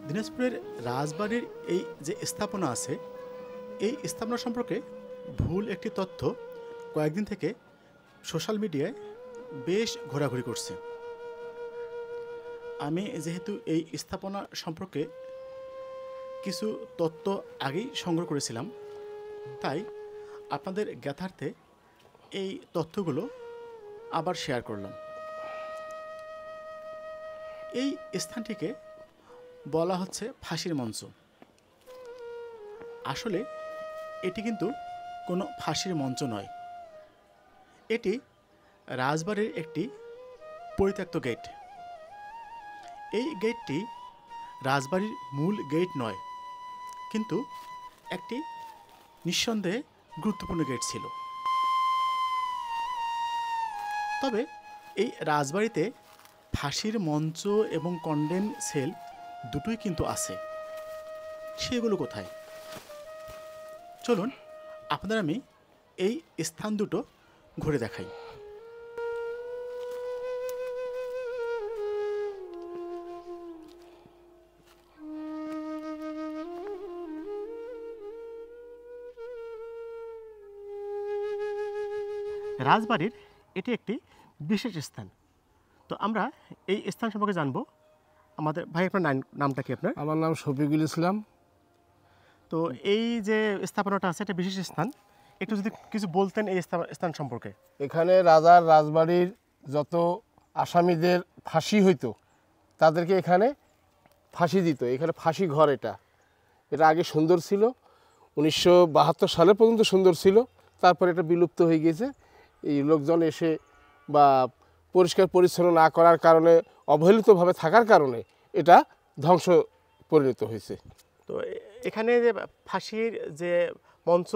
দিনাজপুরের রাজবাড়ির এই যে স্থাপনা আছে, এই স্থাপনা সম্পর্কে ভুল একটি তথ্য কয়েকদিন থেকে সোশ্যাল মিডিয়ায় বেশ ঘোরাঘুরি করছে। আমি যেহেতু এই স্থাপনা সম্পর্কে কিছু তথ্য আগেই সংগ্রহ করেছিলাম, তাই আপনাদের জ্ঞাতার্থে এই তথ্যগুলো আবার শেয়ার করলাম। এই স্থানটিকে বলা হচ্ছে ফাঁসির মঞ্চ। আসলে এটি কিন্তু কোনো ফাঁসির মঞ্চ নয়, এটি রাজবাড়ির একটি পরিত্যক্ত গেট। এই গেটটি রাজবাড়ির মূল গেট নয়, কিন্তু একটি নিঃসন্দেহে গুরুত্বপূর্ণ গেট ছিল। তবে এই রাজবাড়িতে ফাঁসির মঞ্চ এবং কন্ডেম সেল দুটোই কিন্তু আছে। সেগুলো কোথায়? চলুন আপনাদের আমি এই স্থান দুটো ঘুরে দেখাই। রাজবাড়ির এটি একটি বিশেষ স্থান। তো আমরা এই স্থান সম্পর্কে জানবো। আমাদের ভাই, আপনার নামটা কি? আপনার? আমার নাম শফিকুল ইসলাম। তো এই যে স্থাপনাটা আছে, এটা বিশেষ স্থান, একটু যদি কিছু বলতেন এই স্থান সম্পর্কে। এখানে রাজার রাজবাড়ির যত আসামিদের ফাঁসি হইতো তাদেরকে এখানে ফাঁসি দিত। এখানে ফাঁসি ঘর। এটা আগে সুন্দর ছিল, 1972 সালে পর্যন্ত সুন্দর ছিল। তারপর এটা বিলুপ্ত হয়ে গেছে। এই লোকজন এসে বা পরিষ্কার পরিচ্ছন্ন না করার কারণে, অবহেলিতভাবে থাকার কারণে এটা ধ্বংস পরিণত হয়েছে। তো এখানে যে ফাঁসির যে মঞ্চ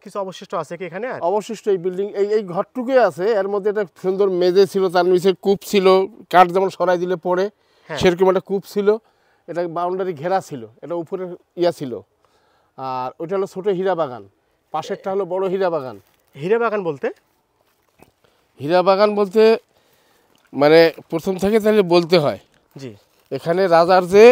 কিছু অবশিষ্ট আছে কি এখানে? অবশিষ্ট এই বিল্ডিং এই ঘরটুকুই আছে। এর মধ্যে একটা সুন্দর মেঝে ছিল, তার নিচে কূপ ছিল, কাঠ যেমন সরাই দিলে পড়ে সেরকম একটা কূপ ছিল। এটা বাউন্ডারি ঘেরা ছিল, এটা উপরে ছিল। আর ওইটা হলো ছোটো হীরা বাগান, পাশেরটা হলো বড় হীরা বাগান। হীরা বাগান বলতে? হীরা বাগান বলতে মানে প্রথম থেকে তাহলে বলতে হয়, জি, এখানে রাজার যে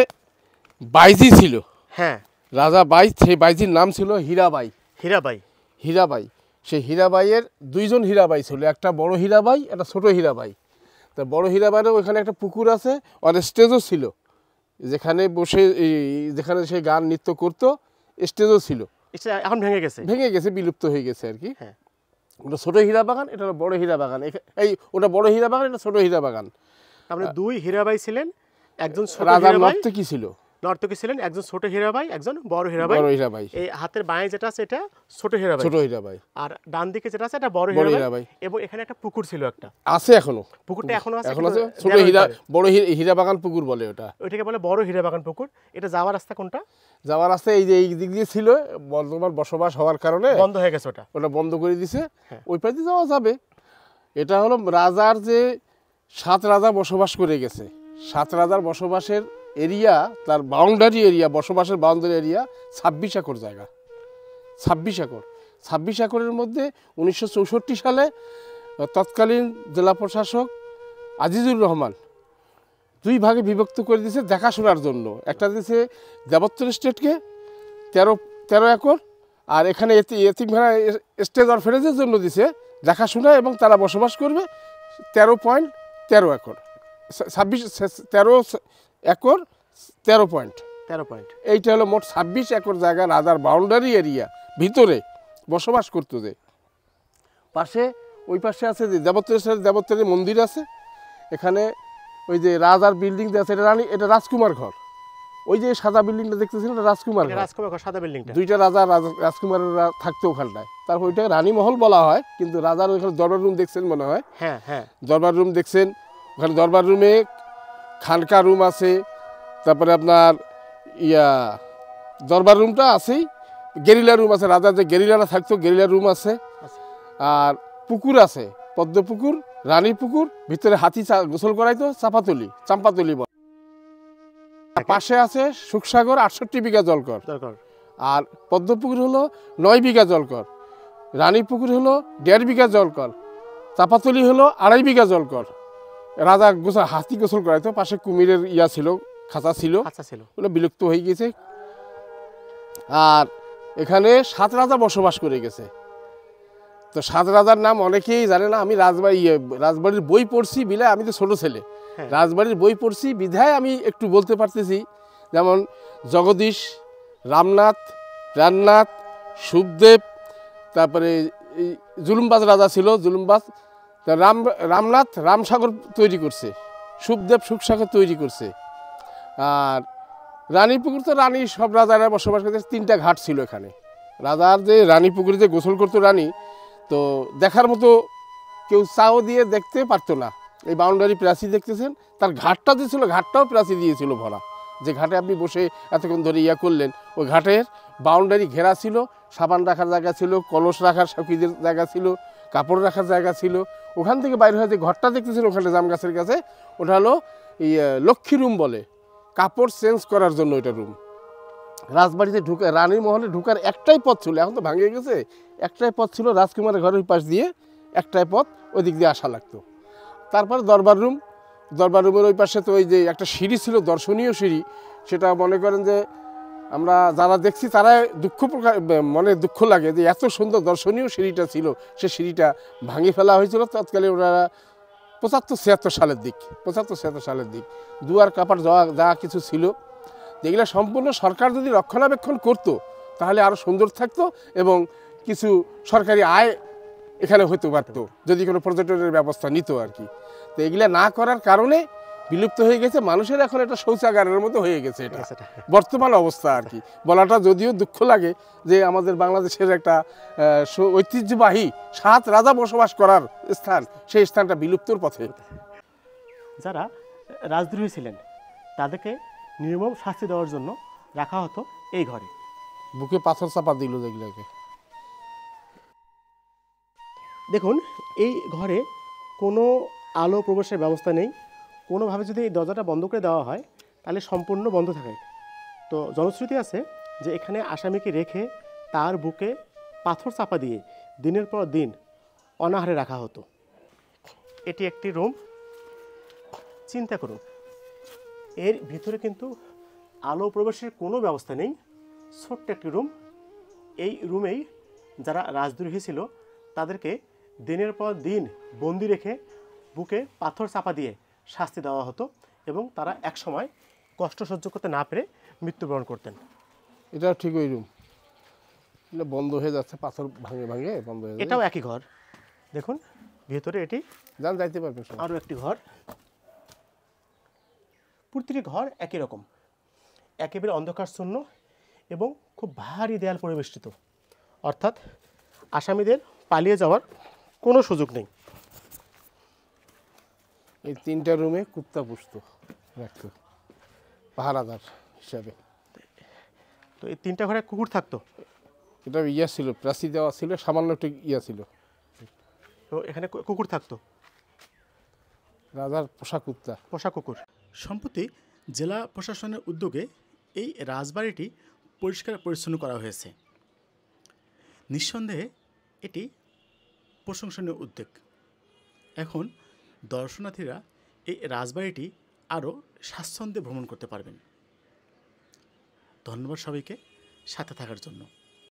বাইজি ছিল, হ্যাঁ, রাজা বাই, সেই বাইজির নাম ছিল হীরাবাই। হীরাবাই। হীরাবাই, সেই হীরাবাইয়ের দুইজন হীরাবাই ছিল, একটা বড় হীরাবাই, একটা ছোটো হীরাবাই। তা বড় হীরাবাইয়ের ওইখানে একটা পুকুর আছে, আর স্টেজও ছিল, যেখানে বসে যেখানে সে গান নৃত্য করতো, স্টেজও ছিল। এখন ভেঙে গেছে, বিলুপ্ত হয়ে গেছে আর কি। হ্যাঁ, ওটা ছোটো হীরা বাগান, এটা হলো বড় হীরা বাগান। ওটা বড় হীরা বাগান, এটা ছোটো হীরা বাগান। আমরা দুই হীরাবাই ছিলেন, একজন রাজার নর্তকী ছিল, নর্তকী ছিলেন, একজন ছোট হীরাবাই, একজন বড় হীরাবাই। এই হাতের বাঁয়ে যেটা আছে এটা ছোট হীরাবাই, আর ডান দিকে যেটা আছে এটা বড় হীরাবাই। এবং এখানে একটা পুকুর ছিল, একটা আছে এখনো, পুকুরটা এখনো আছে। ছোট বড় হীরা বাগান পুকুর বলে ওটা, ওইটাকে বলে বড় হীরা বাগান পুকুর। এটা যাওয়ার রাস্তা কোনটা? যাওয়ার রাস্তা এই যে এই দিক দিয়ে ছিল, বর্তমান বসবাস হওয়ার কারণে বন্ধ হয়ে গেছে, ওটা বন্ধ করে দিছে। ওই পাশে যাওয়া যাবে। এটা হলো রাজার যে 7 রাজা বসবাস করে গেছে, 7 রাজার বসবাসের এরিয়া, তার বাউন্ডারি এরিয়া, বসবাসের বাউন্ডারি এরিয়া 26 একর জায়গা। 26 একরের মধ্যে 1964 সালে তৎকালীন জেলা প্রশাসক আজিজুর রহমান 2 ভাগে বিভক্ত করে দিয়েছে দেখাশোনার জন্য। একটা দিয়েছে দেবত্তর স্টেটকে 13 একর, আর এখানে এতিমখানা স্টেজ অরফেনেজের জন্য দিয়েছে দেখাশোনা, এবং তারা বসবাস করবে 13.13 একর। 13 acre 13 point. এইটা হলো মোট 26 একর জায়গা রাজার বাউন্ডারি এরিয়া, ভিতরে বসবাস করতো। যে পাশে, ওই পাশে আছে যে দেবত্তরের মন্দির আছে। এখানে ওই যে রাজার বিল্ডিং আছে, এটা রাজকুমার ঘর। ওই যে সাদা বিল্ডিংটা দেখতেছেন, এটা রাজকুমার ঘর, সাদা বিল্ডিং। 2টা রাজকুমারেরা থাকতো ওখানটায়। তারপর ওইটাকে রানীমহল বলা হয়, কিন্তু রাজার ওইখানে দরবার রুম দেখছেন মনে হয়। হ্যাঁ হ্যাঁ, দরবার রুম দেখছেন। ওখানে দরবার রুমে খানকা রুম আছে, তারপরে আপনার দরবার রুমটা আছেই, গেরিলা রুম আছে, রাজার যে গেরিলারা থাকতো গেরিলা রুম আছে। আর পুকুর আছে, পদ্ম পুকুর, রানী পুকুর, ভিতরে হাতি গোসল করাইতো, চাম্পাতলি বলে। পাশে আছে সুখসাগর, 68 বিঘা জলকর। আর পদ্ম পুকুর হলো 9 বিঘা জলকর, রানী পুকুর হলো 1.5 বিঘা জলকর, চাপাতলি হলো 2.5 বিঘা জলকর। রাজা হাতি গোসল করাইতো। পাশে কুমিরের ছিল, খাঁচা ছিল, ওগুলো বিলুপ্ত হয়ে গেছে। আর এখানে 7 রাজা বসবাস করে গেছে। তো 7 রাজার নাম অনেকেই জানে না। আমি রাজবাড়ির বই পড়ছি বিলে, আমি তো ছোট ছেলে, রাজবাড়ির বই পড়ছি বিধায় আমি একটু বলতে পারতেছি। যেমন জগদীশ, রামনাথ, প্রাণনাথ, সুখদেব, তারপরে এই জুলুমবাজ রাজা ছিল, জুলুমবাজ। রামনাথ রামসাগর তৈরি করছে, সুখদেব সুখসাগর তৈরি করছে। আর রানীপুকুর তো রানী সব রাজারা বসবাস করতে। 3টা ঘাট ছিল এখানে। রাজার যে রানীপুকুরে যে গোসল করতো রানী, তো দেখার মতো কেউ চাও দিয়ে দেখতে পারতো না। এই বাউন্ডারি প্রাচীর দেখতেছেন, তার ঘাটটা যে ছিল, ঘাটটাও প্রাচীর দিয়েছিল ভরা। যে ঘাটে আপনি বসে এতক্ষণ ধরে করলেন, ওই ঘাটের বাউন্ডারি ঘেরা ছিল। সাবান রাখার জায়গা ছিল, কলস রাখার সখীদের জায়গা ছিল, কাপড় রাখার জায়গা ছিল। ওখান থেকে বাইরে হয়ে যে ঘরটা দেখতেছেন ওখানে জাম গাছের কাছে, ওটা হলো এই লক্ষ্মী রুম বলে, কাপড় চেঞ্জ করার জন্য ওইটা রুম। রাজবাড়িতে ঢুকে রানীর মহলে ঢুকার একটাই পথ ছিল, এখন তো ভাঙিয়ে গেছে, একটাই পথ ছিল রাজকুমারের ঘরের পাশ দিয়ে, একটাই পথ, ওই দিক দিয়ে আসা লাগতো। তারপর দরবার রুম, দরবার রুমের ওই পাশে তো ওই যে একটা সিঁড়ি ছিল, দর্শনীয় সিঁড়ি। সেটা মনে করেন যে আমরা যারা দেখছি তারা মনে দুঃখ লাগে যে এত সুন্দর দর্শনীয় সিঁড়িটা ছিল, সে সিঁড়িটা ভাঙিয়ে ফেলা হয়েছিল তৎকালে ওনারা 75-76 সালের দিক, 75-76 সালের দিক। দুয়ার কাপড় যা কিছু ছিল, যেগুলো সম্পূর্ণ সরকার যদি রক্ষণাবেক্ষণ করতো তাহলে আরও সুন্দর থাকতো এবং কিছু সরকারি আয় এখানে হতে পারতো যদি কোনো পর্যটনের ব্যবস্থা নিত আর কি। তো এগুলা না করার কারণে বিলুপ্ত হয়ে গেছে। মানুষের এখন একটা শৌচাগারের মতো হয়ে গেছে এটা বর্তমান অবস্থা আর কি। বলাটা যদিও দুঃখ লাগে যে আমাদের বাংলাদেশের একটা ঐতিহ্যবাহী 7 রাজা বসবাস করার স্থান, সেই স্থানটা বিলুপ্তর পথে। যারা রাজদ্রোহী ছিলেন তাদেরকে নির্মম শাস্তি দেওয়ার জন্য রাখা হতো এই ঘরে। বুকে পাথর চাপা দিল যেগুলোকে। দেখুন, এই ঘরে কোনো আলো প্রবেশের ব্যবস্থা নেই। কোনোভাবে যদি এই দরজাটা বন্ধ করে দেওয়া হয় তাহলে সম্পূর্ণ বন্ধ থাকে। তো জনশ্রুতি আছে যে এখানে আসামিকে রেখে তার বুকে পাথর চাপা দিয়ে দিনের পর দিন অনাহারে রাখা হতো। এটি একটি রুম। চিন্তা করুন, এর ভিতরে কিন্তু আলো প্রবেশের কোনো ব্যবস্থা নেই, ছোট্ট একটি রুম। এই রুমেই যারা রাজদ্রোহী ছিল তাদেরকে দিনের পর দিন বন্দি রেখে বুকে পাথর চাপা দিয়ে শাস্তি দেওয়া হতো এবং তারা একসময় কষ্ট সহ্য করতে না পেরে মৃত্যুবরণ করতেন। এটা ঠিক ওই রুম, এটা বন্ধ হয়ে যাচ্ছে, পাথর ভাঙে ভাঙে বন্ধ হয়ে যাচ্ছে। এটাও একই ঘর, দেখুন ভিতরে এটি যাইতে পারবেন। আরও একটি ঘর, প্রতিটি ঘর একই রকম, একেবারে অন্ধকারশূন্য এবং খুব ভারী দেয়াল পরিবেষ্টিত, অর্থাৎ আসামিদের পালিয়ে যাওয়ার কোনো সুযোগ নেই। এই 3টা রুমে কুত্তা পুষতো, রাখতো পাহারাদার হিসাবে। তো এই 3টা ঘরে কুকুর থাকতো। এটা ছিল, প্রাচীর দেওয়া ছিল, সামান্য একটু ছিল। তো এখানে কুকুর থাকতো, রাজার পোষা কুত্তা, পোষা কুকুর। সম্প্রতি জেলা প্রশাসনের উদ্যোগে এই রাজবাড়িটি পরিষ্কার পরিচ্ছন্ন করা হয়েছে। নিঃসন্দেহে এটি প্রশংসনীয় উদ্যোগ। এখন দর্শনার্থীরা এই রাজবাড়িটি আরও স্বাচ্ছন্দ্যে ভ্রমণ করতে পারবেন। ধন্যবাদ সবাইকে সাথে থাকার জন্য।